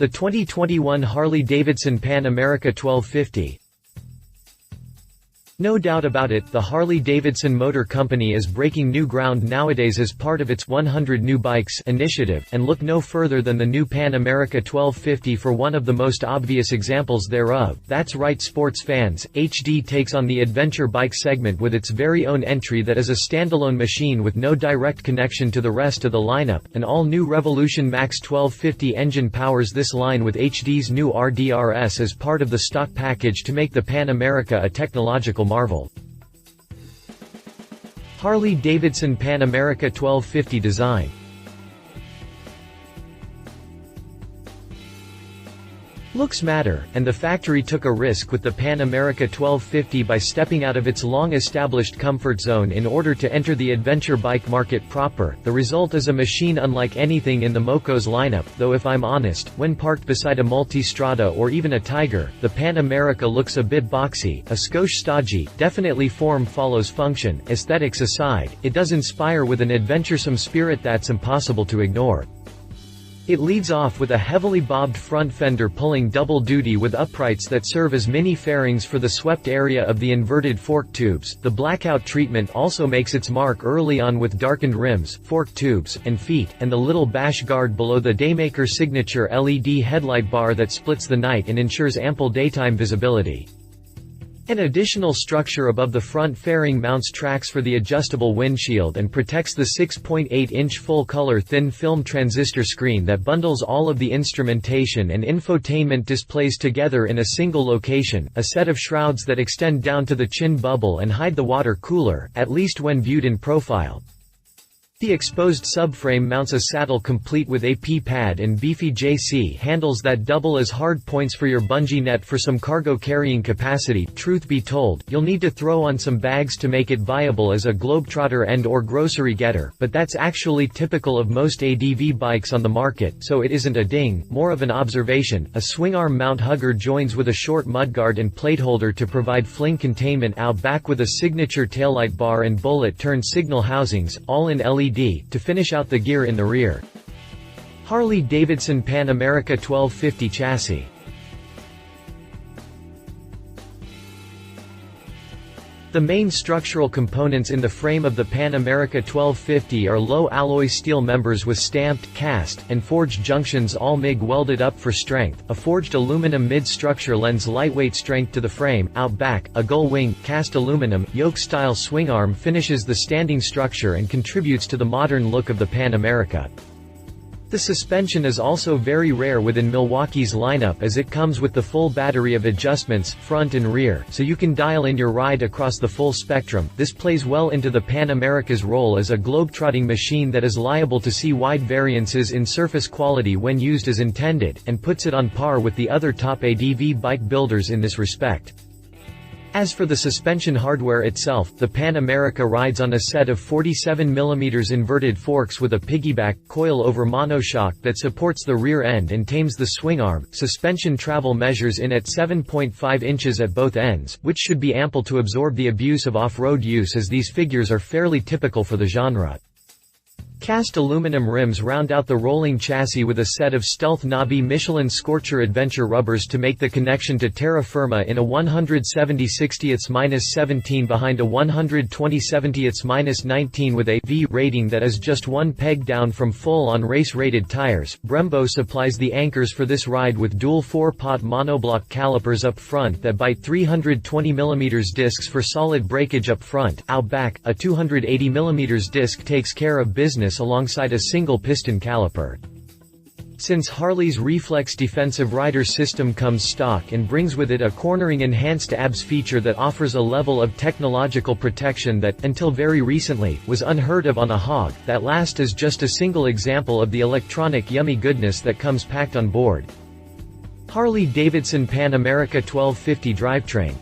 The 2021 Harley-Davidson Pan America 1250. No doubt about it, the Harley-Davidson Motor Company is breaking new ground nowadays as part of its 100 New Bikes initiative, and look no further than the new Pan America 1250 for one of the most obvious examples thereof. That's right, sports fans, HD takes on the adventure bike segment with its very own entry that is a standalone machine with no direct connection to the rest of the lineup. An all-new Revolution Max 1250 engine powers this line with HD's new RDRS as part of the stock package to make the Pan America a technological marvel. Harley-Davidson Pan America 1250 design. Looks matter, and the factory took a risk with the Pan America 1250 by stepping out of its long-established comfort zone in order to enter the adventure bike market proper. The result is a machine unlike anything in the Moco's lineup, though if I'm honest, when parked beside a Multistrada or even a Tiger, the Pan America looks a bit boxy, a skosh stodgy. Definitely form follows function. Aesthetics aside, it does inspire with an adventuresome spirit that's impossible to ignore. It leads off with a heavily bobbed front fender pulling double duty with uprights that serve as mini fairings for the swept area of the inverted fork tubes. The blackout treatment also makes its mark early on with darkened rims, fork tubes, and feet, and the little bash guard below the Daymaker signature LED headlight bar that splits the night and ensures ample daytime visibility. An additional structure above the front fairing mounts tracks for the adjustable windshield and protects the 6.8-inch full-color thin-film transistor screen that bundles all of the instrumentation and infotainment displays together in a single location, a set of shrouds that extend down to the chin bubble and hide the water cooler, at least when viewed in profile. The exposed subframe mounts a saddle complete with a P-pad and beefy JC handles that double as hard points for your bungee net for some cargo carrying capacity. Truth be told, you'll need to throw on some bags to make it viable as a globetrotter and/or grocery getter, but that's actually typical of most ADV bikes on the market, so it isn't a ding, more of an observation. A swingarm mount hugger joins with a short mudguard and plate holder to provide fling containment out back with a signature taillight bar and bullet turn signal housings, all in LED. To finish out the gear in the rear. Harley-Davidson Pan America 1250 chassis. The main structural components in the frame of the Pan America 1250 are low-alloy steel members with stamped, cast, and forged junctions, all MIG welded up for strength. A forged aluminum mid-structure lends lightweight strength to the frame. Out back, a gull wing, cast aluminum, yoke-style swingarm finishes the standing structure and contributes to the modern look of the Pan America. The suspension is also very rare within Milwaukee's lineup as it comes with the full battery of adjustments, front and rear, so you can dial in your ride across the full spectrum. This plays well into the Pan America's role as a globetrotting machine that is liable to see wide variances in surface quality when used as intended, and puts it on par with the other top ADV bike builders in this respect. As for the suspension hardware itself, the Pan America rides on a set of 47mm inverted forks with a piggyback, coil-over monoshock that supports the rear end and tames the swingarm. Suspension travel measures in at 7.5 inches at both ends, which should be ample to absorb the abuse of off-road use as these figures are fairly typical for the genre. Cast aluminum rims round out the rolling chassis with a set of Stealth Navi Michelin Scorcher Adventure rubbers to make the connection to terra firma in a 170/60-17 behind a 120/70-19 with a V rating that is just one peg down from full-on race-rated tires. Brembo supplies the anchors for this ride with dual 4-pot monoblock calipers up front that bite 320mm discs for solid breakage up front. Out back, a 280mm disc takes care of business alongside a single piston caliper. Since Harley's Reflex defensive rider system comes stock and brings with it a cornering enhanced ABS feature that offers a level of technological protection that, until very recently, was unheard of on a hog, that last is just a single example of the electronic yummy goodness that comes packed on board. Harley-Davidson Pan America 1250 drivetrain.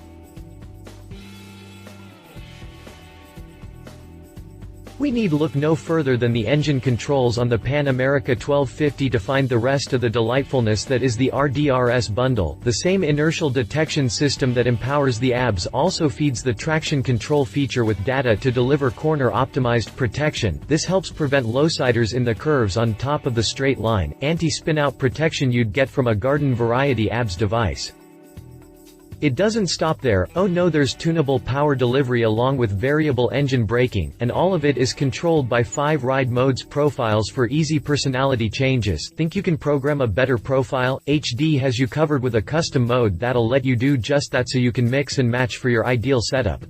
We need look no further than the engine controls on the Pan America 1250 to find the rest of the delightfulness that is the RDRS bundle. The same inertial detection system that empowers the ABS also feeds the traction control feature with data to deliver corner-optimized protection. This helps prevent lowsiders in the curves on top of the straight line, anti-spin-out protection you'd get from a garden variety ABS device. It doesn't stop there. Oh no, there's tunable power delivery along with variable engine braking, and all of it is controlled by 5 ride modes profiles for easy personality changes. Think you can program a better profile? HD has you covered with a custom mode that'll let you do just that, so you can mix and match for your ideal setup.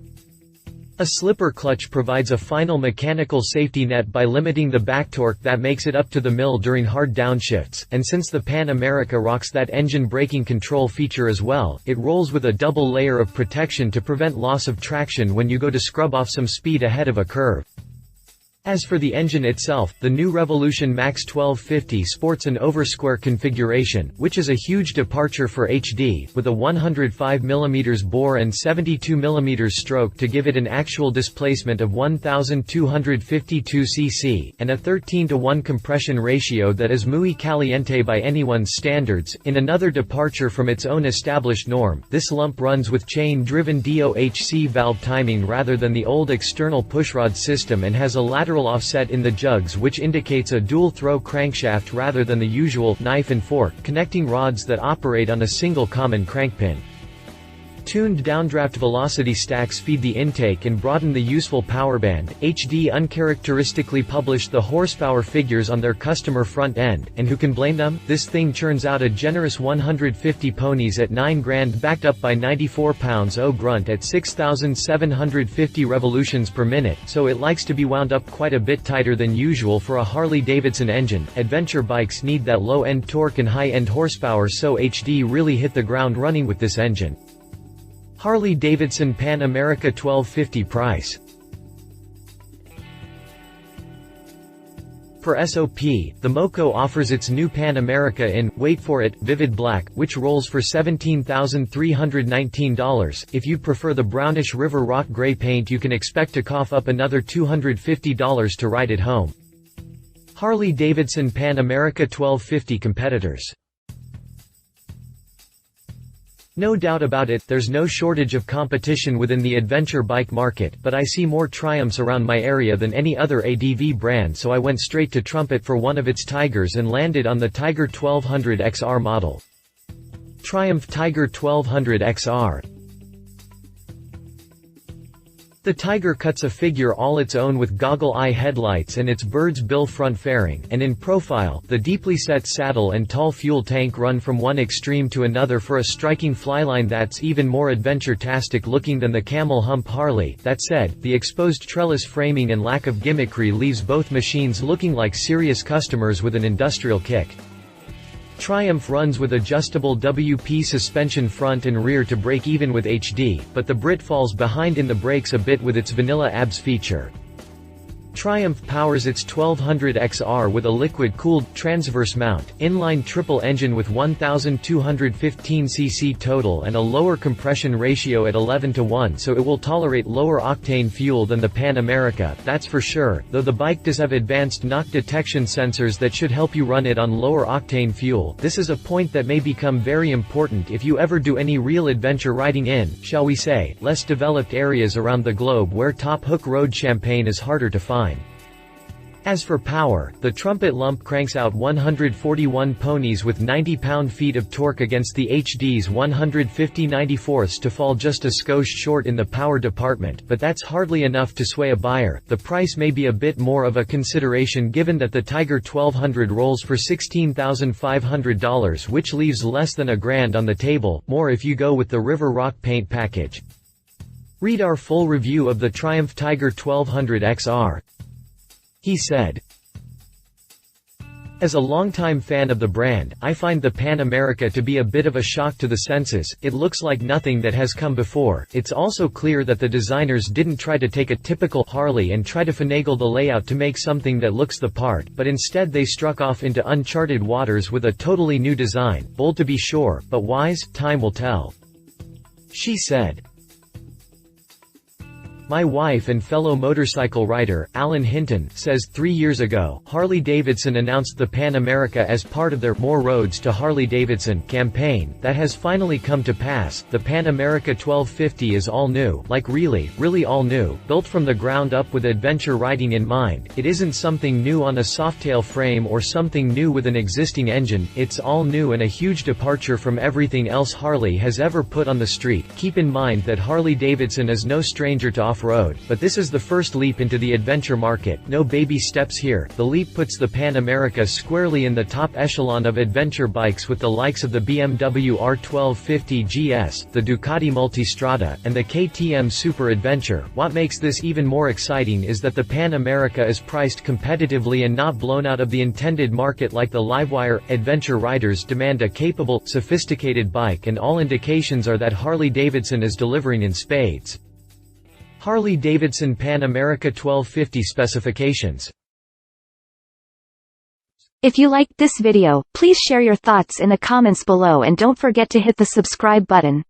A slipper clutch provides a final mechanical safety net by limiting the back torque that makes it up to the mill during hard downshifts, and since the Pan America rocks that engine braking control feature as well, it rolls with a double layer of protection to prevent loss of traction when you go to scrub off some speed ahead of a curve. As for the engine itself, the new Revolution Max 1250 sports an oversquare configuration, which is a huge departure for HD, with a 105mm bore and 72mm stroke to give it an actual displacement of 1252 cc, and a 13:1 compression ratio that is muy caliente by anyone's standards. In another departure from its own established norm, this lump runs with chain-driven DOHC valve timing rather than the old external pushrod system, and has a lateral offset in the jugs which indicates a dual-throw crankshaft rather than the usual knife and fork connecting rods that operate on a single common crankpin. Tuned downdraft velocity stacks feed the intake and broaden the useful power band. HD uncharacteristically published the horsepower figures on their customer front end, and who can blame them? This thing churns out a generous 150 ponies at 9 grand backed up by 94 pounds o grunt at 6,750 revolutions per minute, so it likes to be wound up quite a bit tighter than usual for a Harley-Davidson engine. Adventure bikes need that low-end torque and high-end horsepower, so HD really hit the ground running with this engine. Harley-Davidson Pan America 1250 price. For SOP, the Moco offers its new Pan America in, wait for it, vivid black, which rolls for $17,319. If you prefer the brownish River Rock gray paint, you can expect to cough up another $250 to ride it home. Harley-Davidson Pan America 1250 competitors. No doubt about it, there's no shortage of competition within the adventure bike market, but I see more Triumphs around my area than any other ADV brand, so I went straight to Trumpet for one of its Tigers and landed on the Tiger 1200 XR model. Triumph Tiger 1200 XR. The Tiger cuts a figure all its own with goggle-eye headlights and its bird's bill front fairing, and in profile, the deeply set saddle and tall fuel tank run from one extreme to another for a striking flyline that's even more adventure-tastic looking than the camel hump Harley. That said, the exposed trellis framing and lack of gimmickry leaves both machines looking like serious customers with an industrial kick. Triumph runs with adjustable WP suspension front and rear to break even with HD, but the Brit falls behind in the brakes a bit with its vanilla ABS feature. Triumph powers its 1200 XR with a liquid-cooled, transverse mount, inline triple engine with 1,215 cc total and a lower compression ratio at 11:1, so it will tolerate lower octane fuel than the Pan America, that's for sure, though the bike does have advanced knock detection sensors that should help you run it on lower octane fuel. This is a point that may become very important if you ever do any real adventure riding in, shall we say, less developed areas around the globe where top hook road champagne is harder to find. As for power, the Trumpet lump cranks out 141 ponies with 90 pound-feet of torque against the HD's 150 94ths to fall just a skosh short in the power department, but that's hardly enough to sway a buyer. The price may be a bit more of a consideration given that the Tiger 1200 rolls for $16,500, which leaves less than $1,000 on the table, more if you go with the River Rock paint package. Read our full review of the Triumph Tiger 1200 XR. He said, "As a longtime fan of the brand, I find the Pan America to be a bit of a shock to the senses. It looks like nothing that has come before. It's also clear that the designers didn't try to take a typical Harley and try to finagle the layout to make something that looks the part, but instead they struck off into uncharted waters with a totally new design, bold to be sure, but wise. Time will tell," she said. My wife and fellow motorcycle rider, Alan Hinton, says 3 years ago, Harley-Davidson announced the Pan America as part of their More Roads to Harley-Davidson campaign. That has finally come to pass. The Pan America 1250 is all new, like really all new, built from the ground up with adventure riding in mind. It isn't something new on a softtail frame or something new with an existing engine, it's all new and a huge departure from everything else Harley has ever put on the street. Keep in mind that Harley-Davidson is no stranger to off-road, but this is the first leap into the adventure market. No baby steps here. The leap puts the Pan America squarely in the top echelon of adventure bikes with the likes of the BMW R1250 GS, the Ducati Multistrada, and the KTM Super Adventure. What makes this even more exciting is that the Pan America is priced competitively and not blown out of the intended market like the Livewire. Adventure riders demand a capable, sophisticated bike, and all indications are that Harley-Davidson is delivering in spades. Harley-Davidson Pan America 1250 specifications. If you liked this video, please share your thoughts in the comments below and don't forget to hit the subscribe button.